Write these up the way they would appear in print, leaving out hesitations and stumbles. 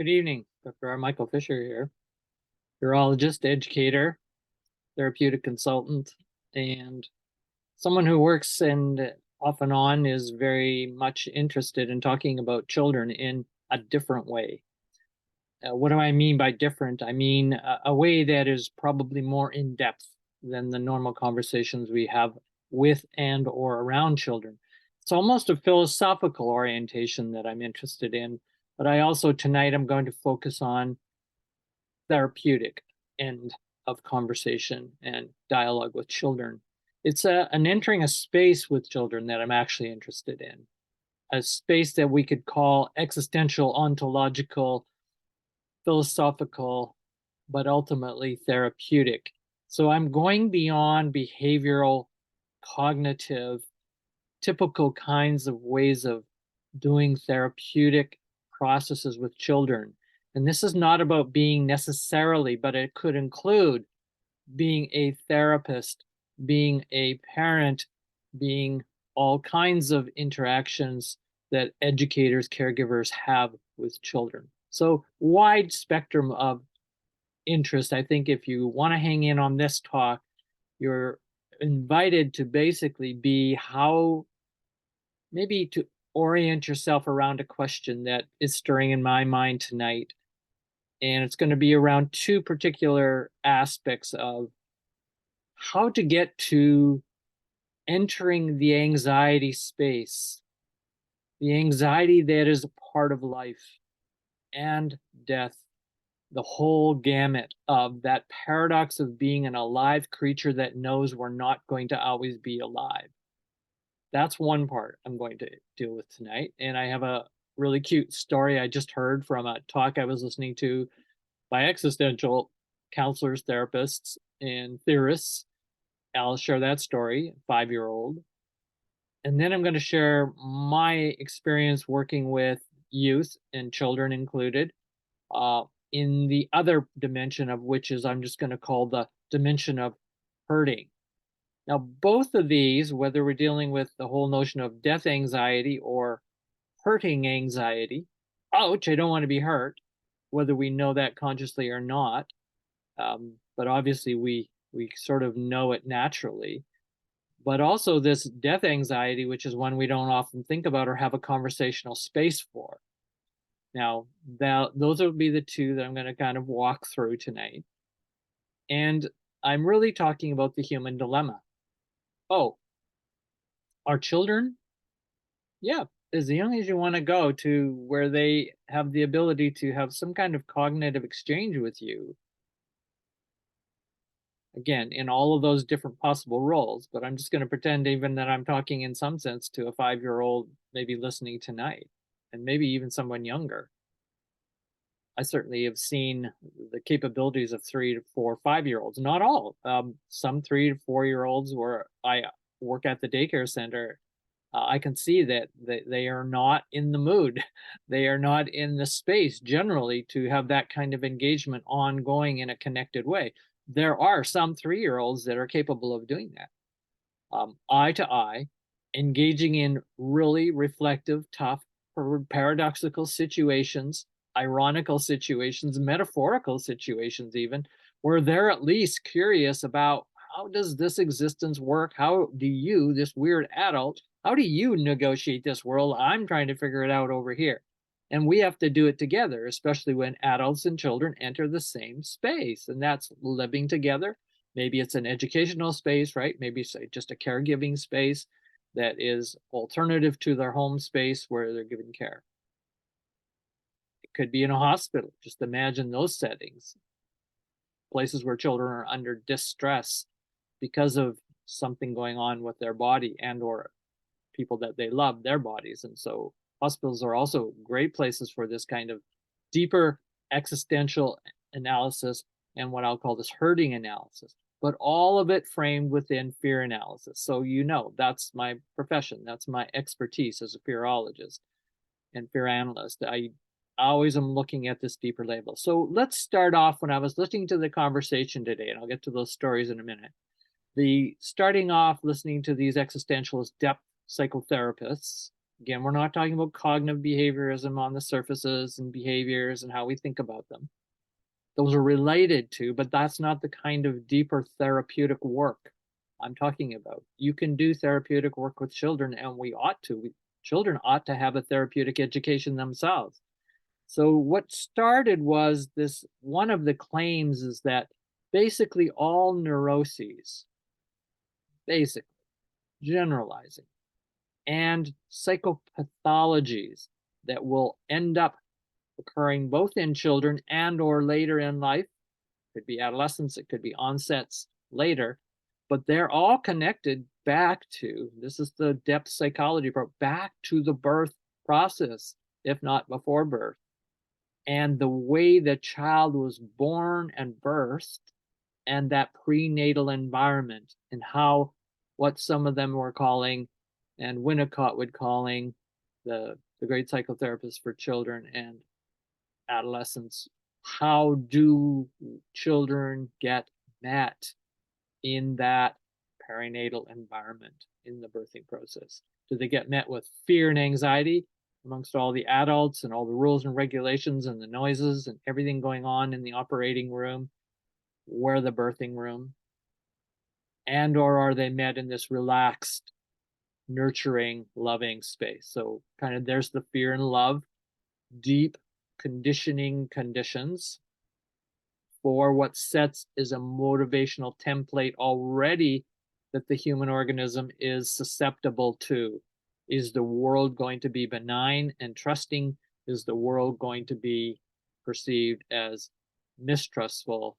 Good evening, Dr. R. Michael Fisher here, urologist, educator, therapeutic consultant, and someone who works and off and on is very much interested in talking about children in a different way. What do I mean by different? I mean a way that is probably more in depth than the normal conversations we have with and or around children. It's almost a philosophical orientation that I'm interested in, but I also tonight I'm going to focus on therapeutic end of conversation and dialogue with children. It's an entering a space with children that I'm actually interested in, a space that we could call existential, ontological, philosophical, but ultimately therapeutic. So I'm going beyond behavioral, cognitive, typical kinds of ways of doing therapeutic processes with children. And this is not about being necessarily, but it could include being a therapist, being a parent, being all kinds of interactions that educators, caregivers have with children. So wide spectrum of interest. I think if you want to hang in on this talk, you're invited to basically be how maybe to orient yourself around a question that is stirring in my mind tonight. And it's going to be around two particular aspects of how to get to entering the anxiety space, the anxiety that is a part of life and death, the whole gamut of that paradox of being an alive creature that knows we're not going to always be alive. That's one part I'm going to deal with tonight. And I have a really cute story I just heard from a talk I was listening to by existential counselors, therapists, and theorists. I'll share that story, 5-year-old. And then I'm going to share my experience working with youth and children included in the other dimension of which is I'm just going to call the dimension of hurting. Now, both of these, whether we're dealing with the whole notion of death anxiety or hurting anxiety, ouch, I don't want to be hurt, whether we know that consciously or not, but obviously we sort of know it naturally. But also this death anxiety, which is one we don't often think about or have a conversational space for. Now, those will be the two that I'm going to kind of walk through tonight. And I'm really talking about the human dilemma. Oh, our children? Yeah, as young as you want to go to where they have the ability to have some kind of cognitive exchange with you. Again, in all of those different possible roles, but I'm just going to pretend even that I'm talking in some sense to a 5-year-old maybe listening tonight, and maybe even someone younger. I certainly have seen the capabilities of 3 to 4, 5-year-olds, not all. Some 3 to 4-year-olds where I work at the daycare center, I can see that they are not in the mood. They are not in the space generally to have that kind of engagement ongoing in a connected way. There are some 3-year-olds that are capable of doing that. Eye to eye, engaging in really reflective, tough, paradoxical situations, ironical situations, metaphorical situations even, where they're at least curious about how does this existence work? How do you, this weird adult, how do you negotiate this world? I'm trying to figure it out over here. And we have to do it together, especially when adults and children enter the same space. And that's living together. Maybe it's an educational space, right? Maybe say just a caregiving space that is alternative to their home space where they're given care. It could be in a hospital. Just imagine those settings, places where children are under distress because of something going on with their body and or people that they love, their bodies. And so hospitals are also great places for this kind of deeper existential analysis and what I'll call this hurting analysis, but all of it framed within fear analysis. So that's my profession. That's my expertise as a fearologist and fear analyst. I always am looking at this deeper level. So let's start off when I was listening to the conversation today, and I'll get to those stories in a minute. Starting off listening to these existentialist depth psychotherapists, Again, we're not talking about cognitive behaviorism on the surfaces and behaviors and how we think about them. Those are related to, but that's not the kind of deeper therapeutic work I'm talking about. You can do therapeutic work with children, and we ought to. Children ought to have a therapeutic education themselves. So what started was this, one of the claims is that basically all neuroses, basically generalizing, and psychopathologies that will end up occurring both in children and or later in life. It could be adolescence, it could be onsets later, but they're all connected back to, this is the depth psychology part, back to the birth process, if not before birth. And the way the child was born and birthed, and that prenatal environment, and how, what some of them were calling, and Winnicott would calling, the great psychotherapist for children and adolescents, how do children get met in that perinatal environment in the birthing process? Do they get met with fear and anxiety amongst all the adults and all the rules and regulations and the noises and everything going on in the operating room or the birthing room? And or are they met in this relaxed, nurturing, loving space? So kind of there's the fear and love, deep conditioning conditions for what sets is a motivational template already that the human organism is susceptible to. Is the world going to be benign and trusting? Is the world going to be perceived as mistrustful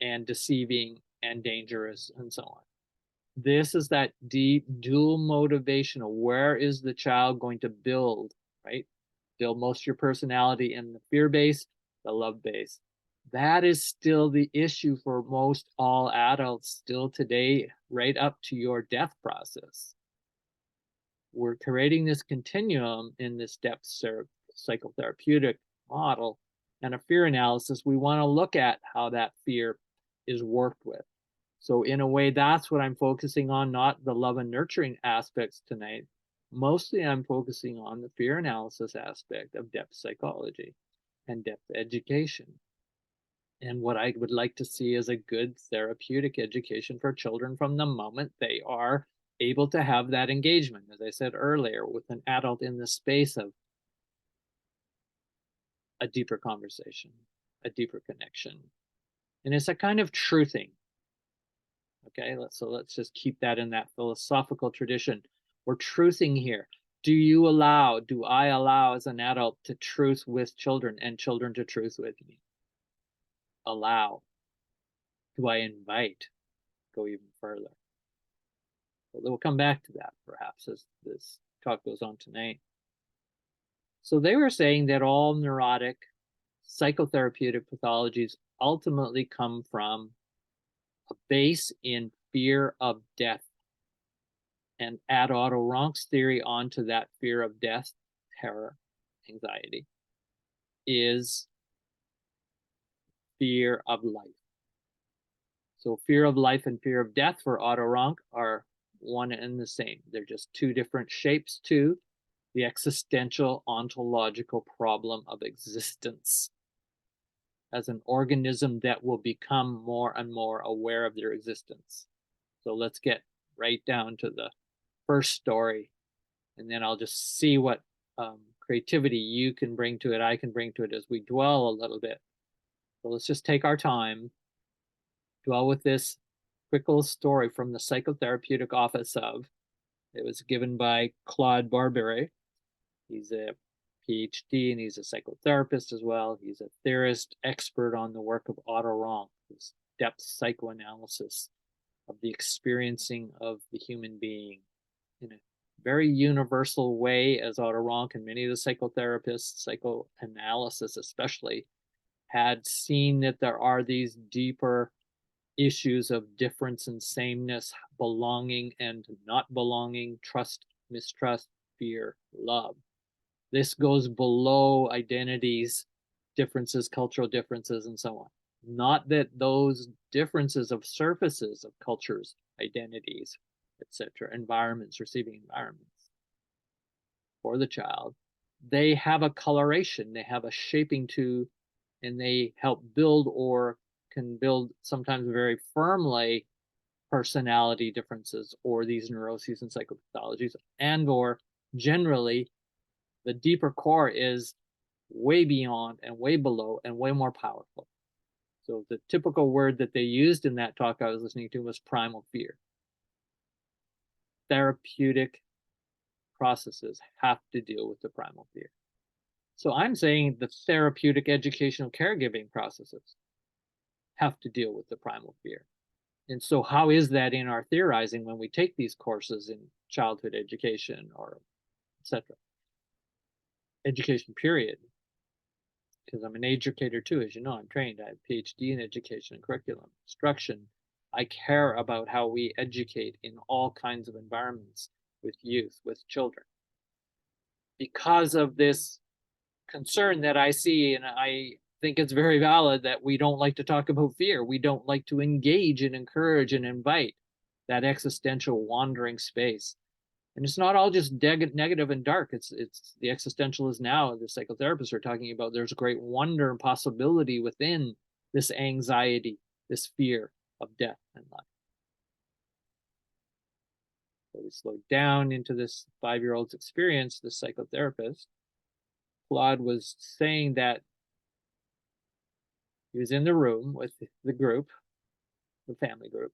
and deceiving and dangerous and so on? This is that deep dual motivation of where is the child going to build, right? Build most of your personality in the fear base, the love base. That is still the issue for most all adults still today, right up to your death process. We're creating this continuum in this depth psychotherapeutic model and a fear analysis. We want to look at how that fear is worked with. So in a way, that's what I'm focusing on, not the love and nurturing aspects tonight. Mostly I'm focusing on the fear analysis aspect of depth psychology and depth education. And what I would like to see is a good therapeutic education for children from the moment they are able to have that engagement, as I said earlier, with an adult in the space of a deeper conversation, a deeper connection. And it's a kind of truthing. Okay, let's just keep that in that philosophical tradition. We're truthing here. Do I allow as an adult to truth with children and children to truth with me? Allow. Do I invite? Go even further. We'll come back to that perhaps as this talk goes on tonight. So they were saying that all neurotic psychotherapeutic pathologies ultimately come from a base in fear of death, and add Otto Ronk's theory onto that fear of death, terror, anxiety, is fear of life. So fear of life and fear of death for Otto Ronk are one and the same. They're just two different shapes to the existential ontological problem of existence as an organism that will become more and more aware of their existence. So let's get right down to the first story, and then I'll just see what creativity you can bring to it, I can bring to it as we dwell a little bit. So let's just take our time, dwell with this quick little story from the psychotherapeutic office of, it was given by Claude Barbiere. He's a PhD and he's a psychotherapist as well. He's a theorist, expert on the work of Otto Rank, his depth psychoanalysis of the experiencing of the human being in a very universal way, as Otto Rank and many of the psychotherapists, psychoanalysis especially, had seen that there are these deeper issues of difference and sameness, belonging and not belonging, trust, mistrust, fear, love. This goes below identities, differences, cultural differences, and so on. Not that those differences of surfaces of cultures, identities, etc., environments, receiving environments, for the child, they have a coloration, they have a shaping to, and they help build or can build sometimes very firmly personality differences or these neuroses and psychopathologies, and or generally the deeper core is way beyond and way below and way more powerful. So the typical word that they used in that talk I was listening to was primal fear. Therapeutic processes have to deal with the primal fear. So I'm saying the therapeutic educational caregiving processes have to deal with the primal fear. And so how is that in our theorizing when we take these courses in childhood education or etc. Education period? Because I'm an educator too, as you know, I'm trained. I have a PhD in education and curriculum instruction. I care about how we educate in all kinds of environments with youth, with children. Because of this concern that I see, and I think it's very valid, that we don't like to talk about fear. We don't like to engage and encourage and invite that existential wandering space. And it's not all just negative and dark. It's the existential is now, the psychotherapists are talking about there's great wonder and possibility within this anxiety, this fear of death and life. So we slow down into this 5-year-old's experience. The psychotherapist, Claude, was saying that he was in the room with the group, the family group.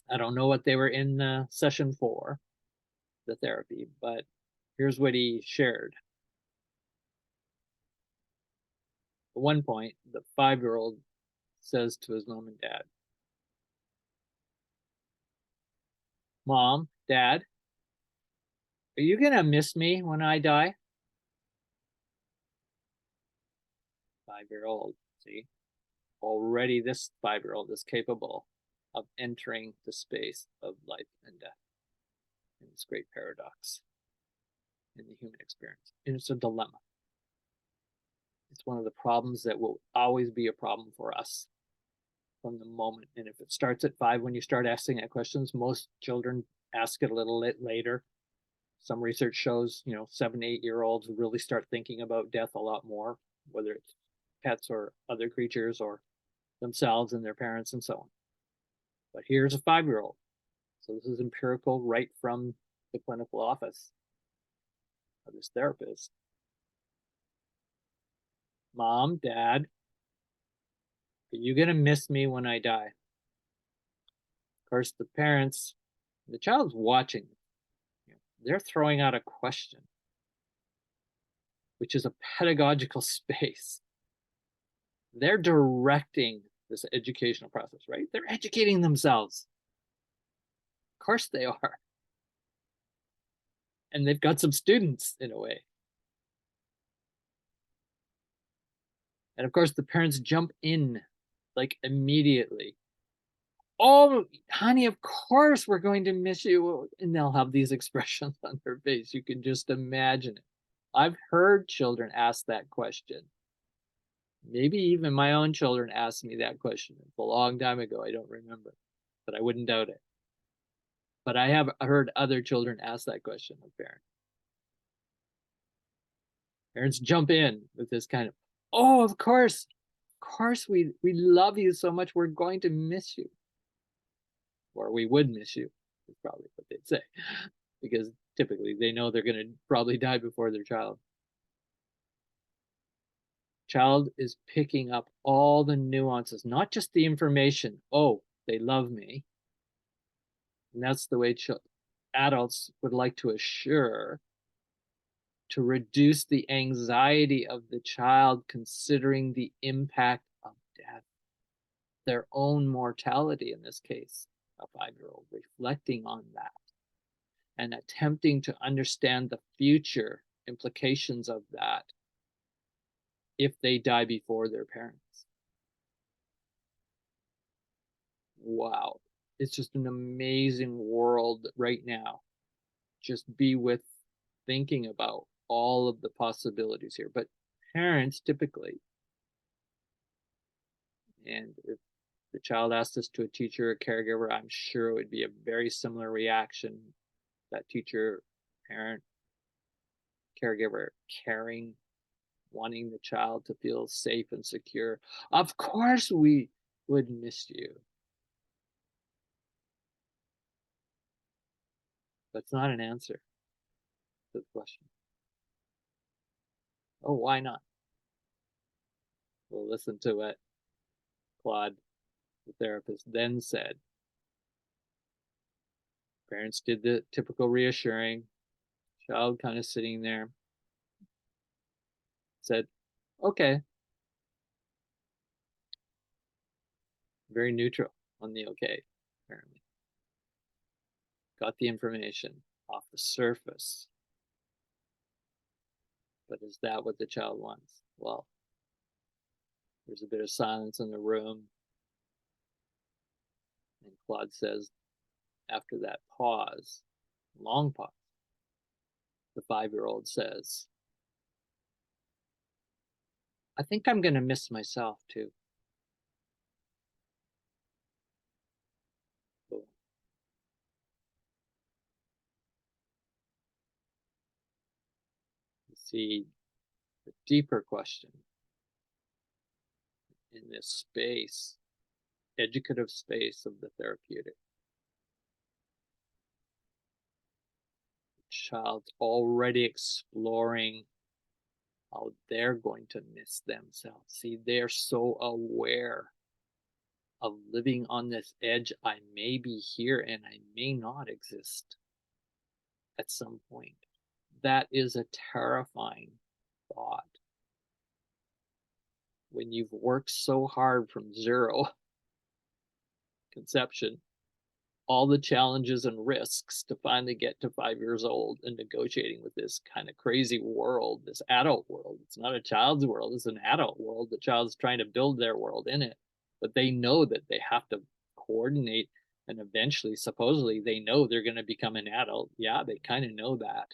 I don't know what they were in session for, the therapy, but here's what he shared. At one point, the 5-year-old says to his mom and dad, "Mom, Dad, are you going to miss me when I die?" 5-year-old, see, already this 5-year-old is capable of entering the space of life and death. And this great paradox in the human experience. And it's a dilemma. It's one of the problems that will always be a problem for us from the moment. And if it starts at 5, when you start asking that questions, most children ask it a little bit later. Some research shows, 7, 8-year-olds really start thinking about death a lot more, whether it's pets or other creatures or themselves and their parents and so on. But here's a 5-year-old. So this is empirical right from the clinical office of this therapist. "Mom, Dad, are you going to miss me when I die?" Of course, the parents, the child's watching, they're throwing out a question, which is a pedagogical space. They're directing this educational process, right? They're educating themselves. Of course they are. And they've got some students in a way. And of course, the parents jump in like immediately. "Oh, honey, of course we're going to miss you." And they'll have these expressions on their face. You can just imagine it. I've heard children ask that question. Maybe even my own children asked me that question a long time ago. I don't remember, but I wouldn't doubt it. But I have heard other children ask that question of parents. Parents jump in with this kind of, "Oh, of course we love you so much. We're going to miss you." Or "We would miss you," is probably what they'd say, because typically they know they're going to probably die before their child. Child is picking up all the nuances, not just the information. "Oh, they love me." And that's the way adults would like to assure, to reduce the anxiety of the child considering the impact of death, their own mortality in this case, a 5-year-old reflecting on that and attempting to understand the future implications of that if they die before their parents. Wow. It's just an amazing world right now. Just be with thinking about all of the possibilities here. But parents typically, and if the child asked this to a teacher or caregiver, I'm sure it would be a very similar reaction. That teacher, parent caregiver, caring, wanting the child to feel safe and secure. Of course, we would miss you. That's not an answer to the question. Oh, why not? Well, listen to what Claude, the therapist, then said. Parents did the typical reassuring, child kind of sitting there, said, okay, very neutral on the okay, apparently. Got the information off the surface. But is that what the child wants? Well, there's a bit of silence in the room. And Claude says, after that pause, long pause, the 5-year-old says, I think I'm going to miss myself too. So, you see the deeper question in this space, educative space of the therapeutic. The child's already exploring how they're going to miss themselves. See, they're so aware of living on this edge. I may be here and I may not exist at some point. That is a terrifying thought. When you've worked so hard from zero conception, all the challenges and risks to finally get to 5 years old and negotiating with this kind of crazy world, this adult world. It's not a child's world, it's an adult world. The child's trying to build their world in it, but they know that they have to coordinate, and eventually, supposedly, they know they're going to become an adult. Yeah, they kind of know that.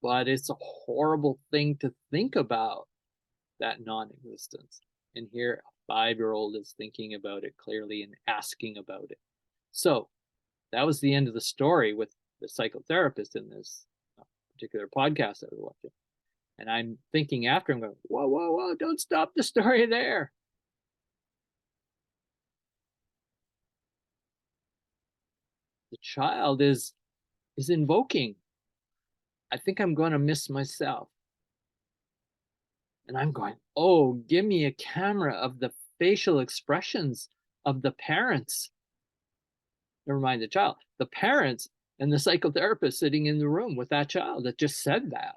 But it's a horrible thing to think about, that non-existence. And here, a 5-year-old is thinking about it clearly and asking about it. So that was the end of the story with the psychotherapist in this particular podcast I was watching. And I'm thinking after, I'm going, whoa, whoa, whoa, don't stop the story there. The child is invoking, I think I'm going to miss myself. And I'm going, oh, give me a camera of the facial expressions of the parents. Never mind the child, the parents and the psychotherapist sitting in the room with that child that just said that.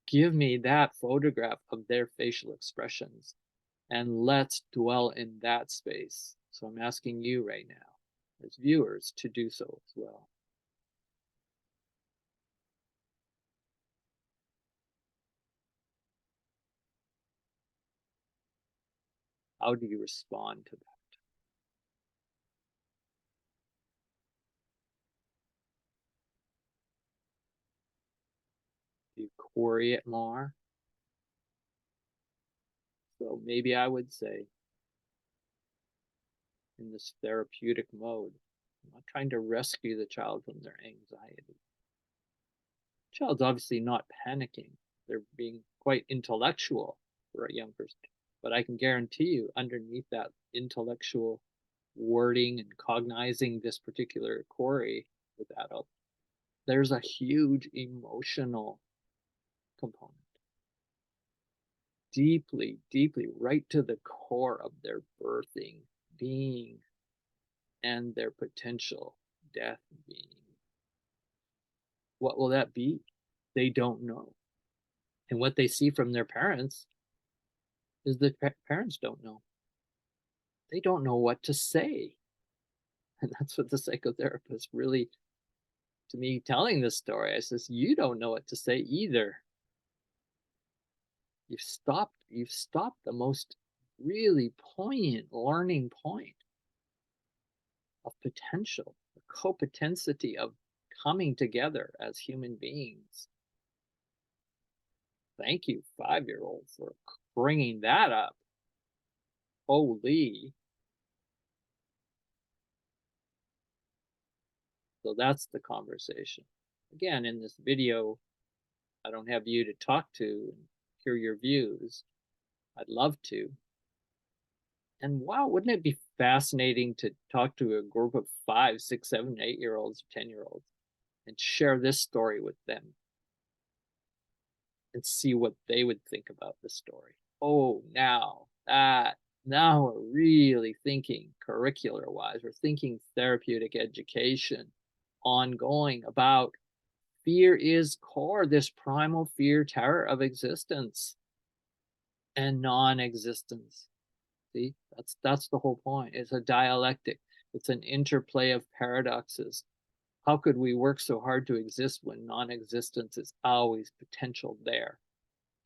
Give me that photograph of their facial expressions and let's dwell in that space. So I'm asking you right now, as viewers, to do so as well. How do you respond to that? Do you query it more? So maybe I would say, in this therapeutic mode, I'm not trying to rescue the child from their anxiety. The child's obviously not panicking. They're being quite intellectual for a young person. But I can guarantee you, underneath that intellectual wording and cognizing this particular query with adults, there's a huge emotional component. Deeply, deeply, right to the core of their birthing, being, and their potential death being. What will that be? They don't know. And what they see from their parents is that parents don't know. They don't know what to say. And that's what the psychotherapist really, to me, telling this story, I says, you don't know what to say either. You've stopped the most really poignant learning point of potential, the copotensity of coming together as human beings. Thank you, 5-year-old, for bringing that up. Holy. So that's the conversation. Again, in this video, I don't have you to talk to and hear your views. I'd love to. And wow, wouldn't it be fascinating to talk to a group of 5, 6, 7, 8-year-olds, 10-year-olds, and share this story with them and see what they would think about the story. Oh, now we're really thinking curricular wise. We're thinking therapeutic education, ongoing about fear is core, this primal fear, terror of existence and non-existence. See, that's the whole point. It's a dialectic. It's an interplay of paradoxes. How could we work so hard to exist when non-existence is always potential there?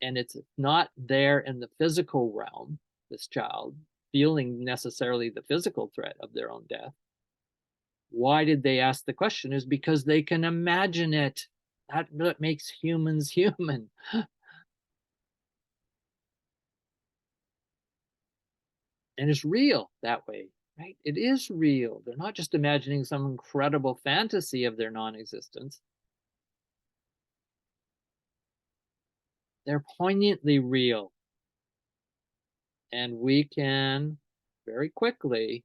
And it's not there in the physical realm, this child feeling necessarily the physical threat of their own death. Why did they ask the question? Is because they can imagine it. That's what makes humans human. And it's real that way, right? It is real. They're not just imagining some incredible fantasy of their non-existence. They're poignantly real. And we can very quickly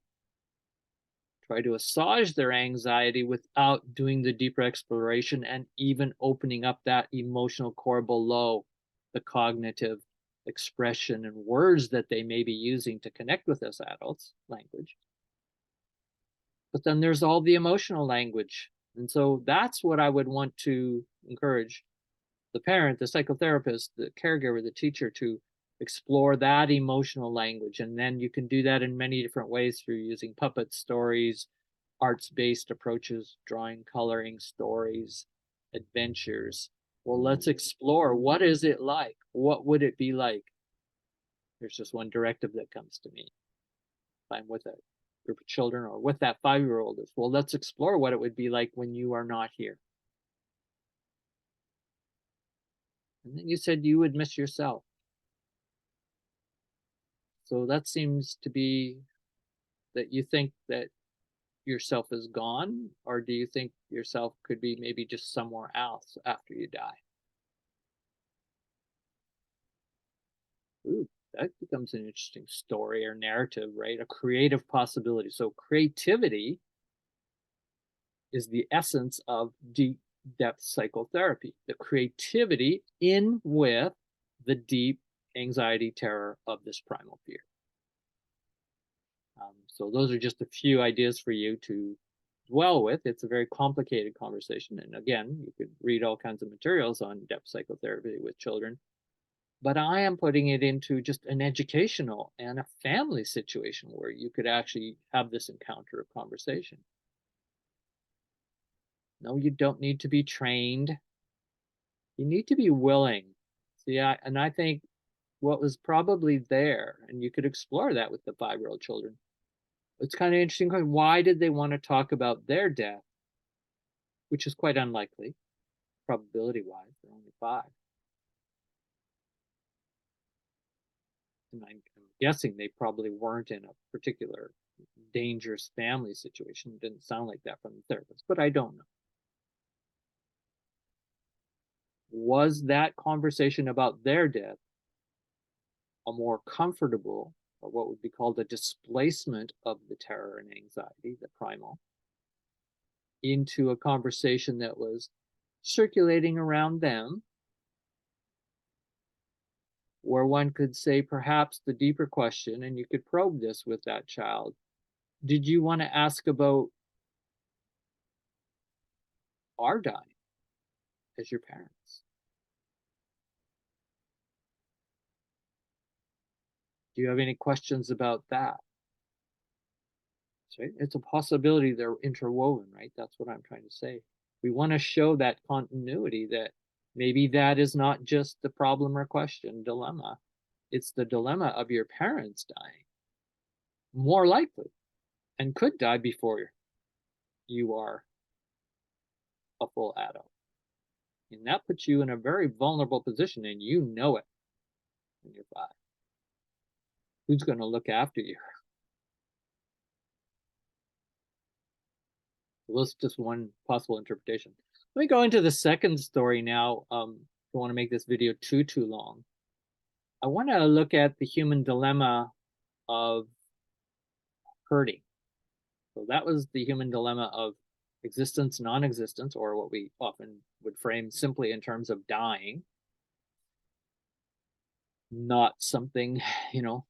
try to assuage their anxiety without doing the deeper exploration and even opening up that emotional core below the cognitive expression and words that they may be using to connect with us adults, language. But then there's all the emotional language. And so that's what I would want to encourage the parent, the psychotherapist, the caregiver, the teacher to explore that emotional language. And then you can do that in many different ways through using puppet stories, arts-based approaches, drawing, coloring, stories, adventures. Well, let's explore, what is it like? What would it be like? There's just one directive that comes to me. If I'm with a group of children or with that 5-year-old, is, well, let's explore what it would be like when you are not here. And then you said you would miss yourself. So that seems to be that you think that yourself is gone, or do you think yourself could be maybe just somewhere else after you die? Ooh, that becomes an interesting story or narrative, right? A creative possibility. So creativity is the essence of deep depth psychotherapy, the creativity in with the deep anxiety, terror of this primal fear. So those are just a few ideas for you to dwell with. It's a very complicated conversation. And again, you could read all kinds of materials on depth psychotherapy with children. But I am putting it into just an educational and a family situation where you could actually have this encounter of conversation. No, you don't need to be trained. You need to be willing. See, I think what was probably there, and you could explore that with the 5-year-old children. It's kind of interesting. Why did they want to talk about their death, which is quite unlikely, probability-wise? They're only 5. And I'm guessing they probably weren't in a particular dangerous family situation. It didn't sound like that from the therapist, but I don't know. Was that conversation about their death a more comfortable, or what would be called a displacement of the terror and anxiety, the primal, into a conversation that was circulating around them, where one could say perhaps the deeper question, and you could probe this with that child, did you want to ask about our dying as your parents? Do you have any questions about that? Right? It's a possibility they're interwoven, right? That's what I'm trying to say. We want to show that continuity, that maybe that is not just the problem or question, dilemma. It's the dilemma of your parents dying, more likely, and could die before you are a full adult. And that puts you in a very vulnerable position, and you know it when you're 5. Who's going to look after you? So that's just one possible interpretation. Let me go into the second story now. Don't want to make this video too long. I want to look at the human dilemma of hurting. So that was the human dilemma of existence, non-existence, or what we often would frame simply in terms of dying. Not something, you know,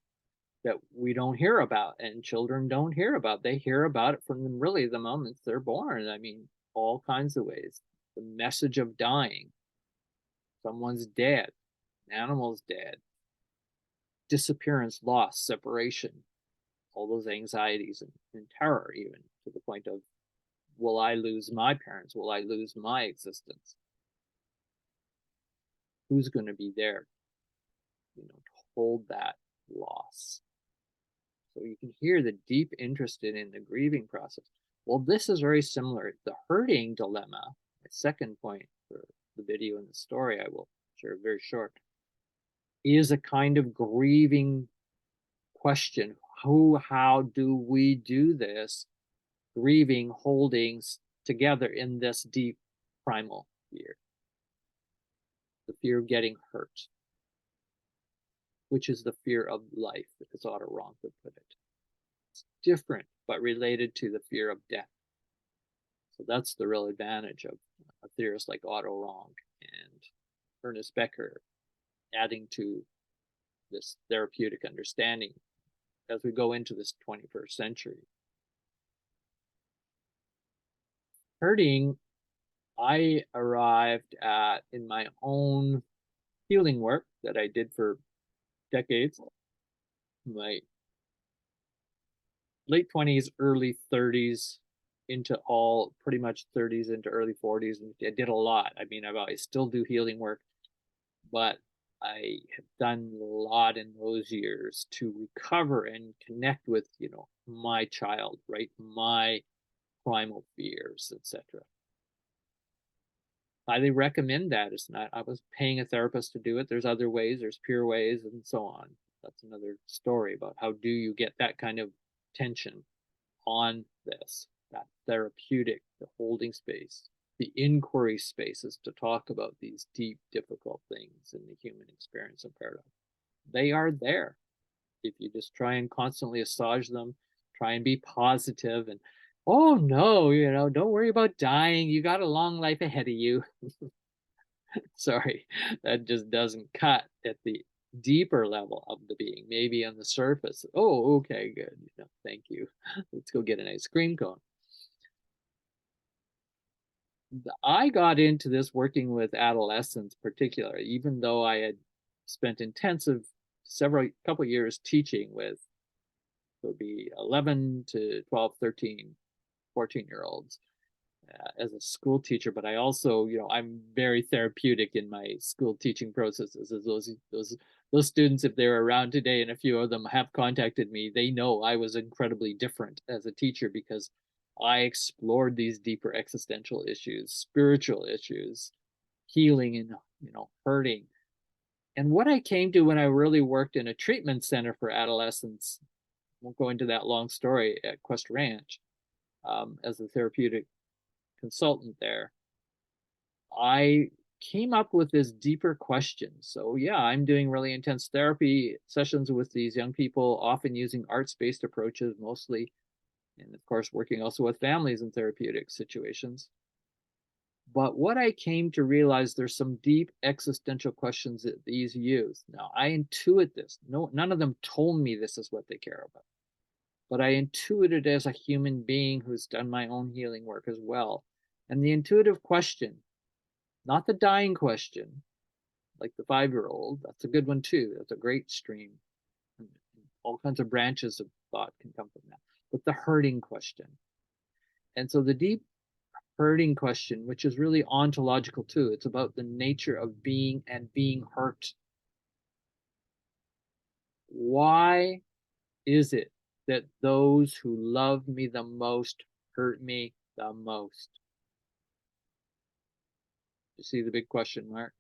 that we don't hear about and children don't hear about. They hear about it from really the moment they're born. I mean, all kinds of ways. The message of dying, someone's dead, an animal's dead, disappearance, loss, separation, all those anxieties and terror, even to the point of, will I lose my parents? Will I lose my existence? Who's going to be there, you know, to hold that loss? So you can hear the deep interest in the grieving process. Well, this is very similar. The hurting dilemma, my second point for the video and the story I will share very short, is a kind of grieving question. How do we do this? Grieving, holding together in this deep primal fear. The fear of getting hurt, which is the fear of life, as Otto Rank would put it. It's different, but related to the fear of death. So that's the real advantage of a theorist like Otto Rank and Ernest Becker adding to this therapeutic understanding as we go into this 21st century. Hurting, I arrived at in my own healing work that I did for decades, my late 20s, early 30s, into all pretty much 30s into early 40s. And I did a lot. I mean, I still do healing work, but I have done a lot in those years to recover and connect with, you know, my child, right? My primal fears, etc. Highly recommend that. It's not, I was paying a therapist to do it. There's other ways, there's peer ways and so on. That's another story about how do you get that kind of tension on this, that therapeutic, the holding space, the inquiry spaces to talk about these deep, difficult things in the human experience and paradigm. They are there. If you just try and constantly massage them, try and be positive and, oh no, you know, don't worry about dying. You got a long life ahead of you. Sorry, that just doesn't cut at the deeper level of the being. Maybe on the surface, oh, okay, good, you know, thank you. Let's go get an ice cream cone. I got into this working with adolescents particularly, even though I had spent intensive couple years teaching with, it would be 11 to 12, 13, 14-year-olds as a school teacher. But I also, you know, I'm very therapeutic in my school teaching processes. As those students, if they're around today, and a few of them have contacted me, they know I was incredibly different as a teacher because I explored these deeper existential issues, spiritual issues, healing and, you know, hurting. And what I came to when I really worked in a treatment center for adolescents, won't go into that long story, at Quest Ranch, as a therapeutic consultant there, I came up with this deeper question. So yeah, I'm doing really intense therapy sessions with these young people, often using arts-based approaches mostly, and of course working also with families in therapeutic situations. But what I came to realize, there's some deep existential questions that these use. Now I intuit this. No, none of them told me this is what they care about, but I intuited as a human being who's done my own healing work as well. And the intuitive question, not the dying question, like the 5-year-old, that's a good one too. That's a great stream. All kinds of branches of thought can come from that. But the hurting question. And so the deep hurting question, which is really ontological too, it's about the nature of being and being hurt. Why is it that those who love me the most hurt me the most? You see the big question mark?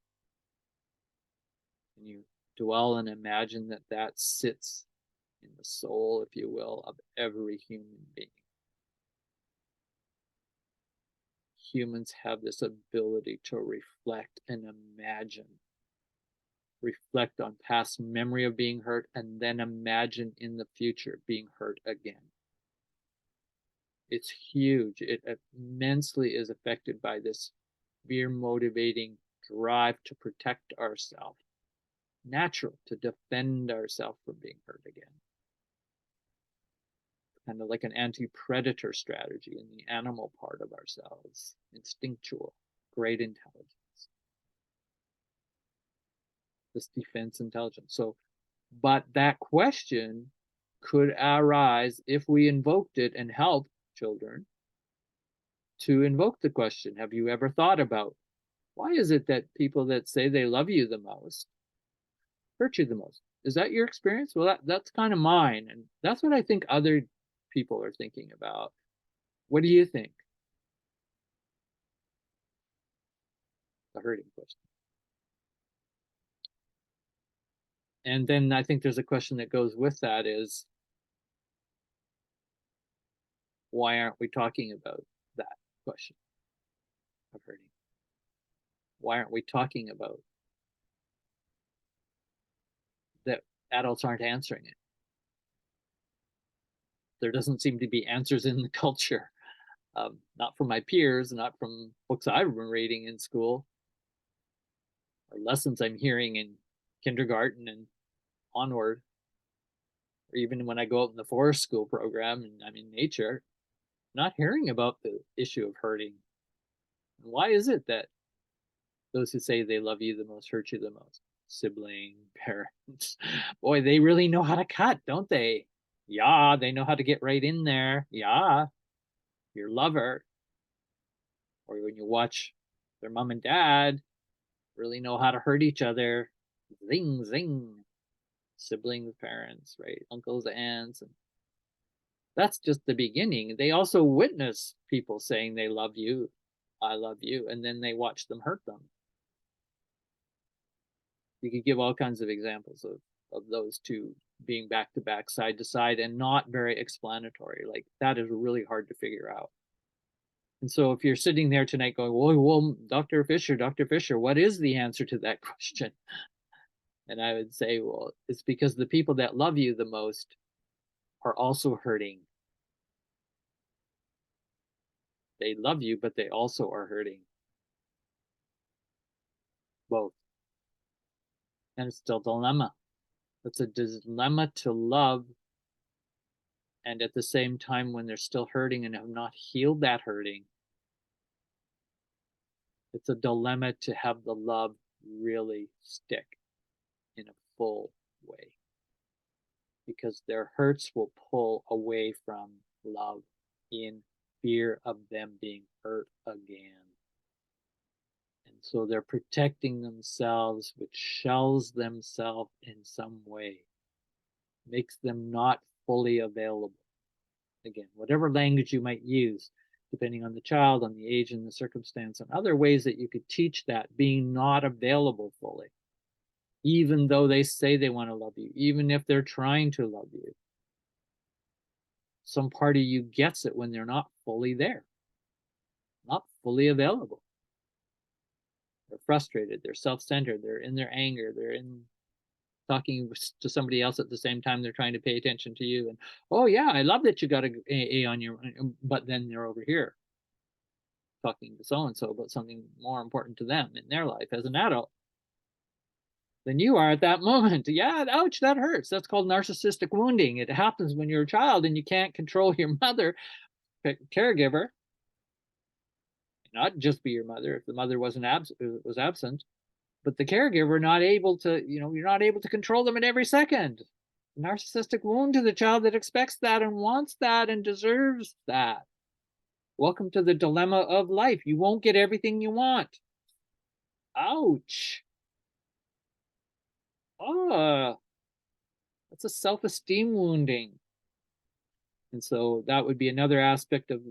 Can you dwell and imagine that that sits in the soul, if you will, of every human being? humans have this ability to reflect and imagine, reflect on past memory of being hurt, and then imagine in the future being hurt again. It's huge. It immensely is affected by this fear motivating drive to protect ourselves, natural to defend ourselves from being hurt again. Kind of like an anti-predator strategy in the animal part of ourselves, instinctual, great intelligence, this defense intelligence. So, but that question could arise if we invoked it and helped children to invoke the question. Have you ever thought about why is it that people that say they love you the most hurt you the most? Is that your experience? Well, that's kind of mine. And that's what I think other people are thinking about. What do you think? The hurting question. And then I think there's a question that goes with that is, why aren't we talking about that question of hurting? Why aren't we talking about that adults aren't answering it? There doesn't seem to be answers in the culture, not from my peers, not from books I've been reading in school, or lessons I'm hearing in kindergarten and onward, or even when I go out in the forest school program and I'm in nature, not hearing about the issue of hurting. Why is it that those who say they love you the most hurt you the most? Sibling, parents. Boy, they really know how to cut, don't they? Yeah, they know how to get right in there. Yeah, your lover. Or when you watch their mom and dad really know how to hurt each other. Zing, zing. Siblings, parents, right? Uncles, aunts. And that's just the beginning. They also witness people saying they love you, I love you, and then they watch them hurt them. You could give all kinds of examples of those two being back to back, side to side, and not very explanatory. Like that is really hard to figure out. And so if you're sitting there tonight going, well, Dr. Fisher, what is the answer to that question? And I would say, well, it's because the people that love you the most are also hurting. They love you, but they also are hurting. Both. And it's still a dilemma. It's a dilemma to love, and at the same time, when they're still hurting and have not healed that hurting, it's a dilemma to have the love really stick in a full way, because their hurts will pull away from love in fear of them being hurt again. And so they're protecting themselves, which shells themselves in some way, makes them not fully available. Again, whatever language you might use, depending on the child, on the age and the circumstance, and other ways that you could teach that being not available fully, even though they say they want to love you, even if they're trying to love you. Some part of you gets it when they're not fully there, not fully available. They're frustrated, they're self-centered, they're in their anger, they're in talking to somebody else at the same time they're trying to pay attention to you. And oh yeah, I love that you got an A on your, but then they're over here talking to so-and-so about something more important to them in their life as an adult than you are at that moment. Yeah, ouch, that hurts. That's called narcissistic wounding. It happens when you're a child and you can't control your mother, caregiver. Not just be your mother if the mother was absent, but the caregiver not able to, you're not able to control them at every second. Narcissistic wound to the child that expects that and wants that and deserves that. Welcome to the dilemma of life. You won't get everything you want. Ouch. Oh, that's a self-esteem wounding. And so that would be another aspect of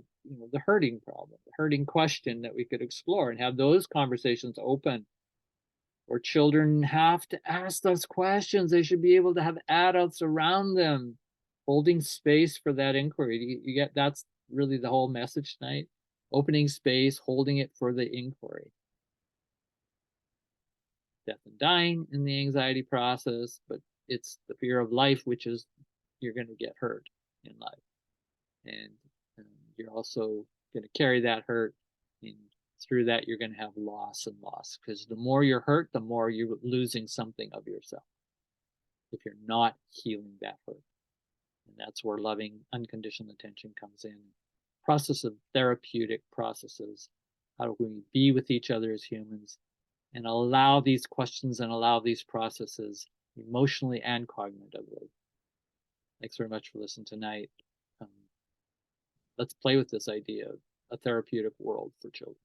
the hurting problem, the hurting question that we could explore and have those conversations open. Or children have to ask those questions. They should be able to have adults around them holding space for that inquiry. You get, that's really the whole message tonight. opening space, holding it for the inquiry. Death and dying in the anxiety process, but it's the fear of life, which is you're going to get hurt in life. And you're also going to carry that hurt. And through that, you're going to have loss and loss, because the more you're hurt, the more you're losing something of yourself if you're not healing that hurt. And that's where loving unconditional attention comes in. Process of therapeutic processes. How do we be with each other as humans and allow these questions and allow these processes emotionally and cognitively? Thanks very much for listening tonight. Let's play with this idea of a therapeutic world for children.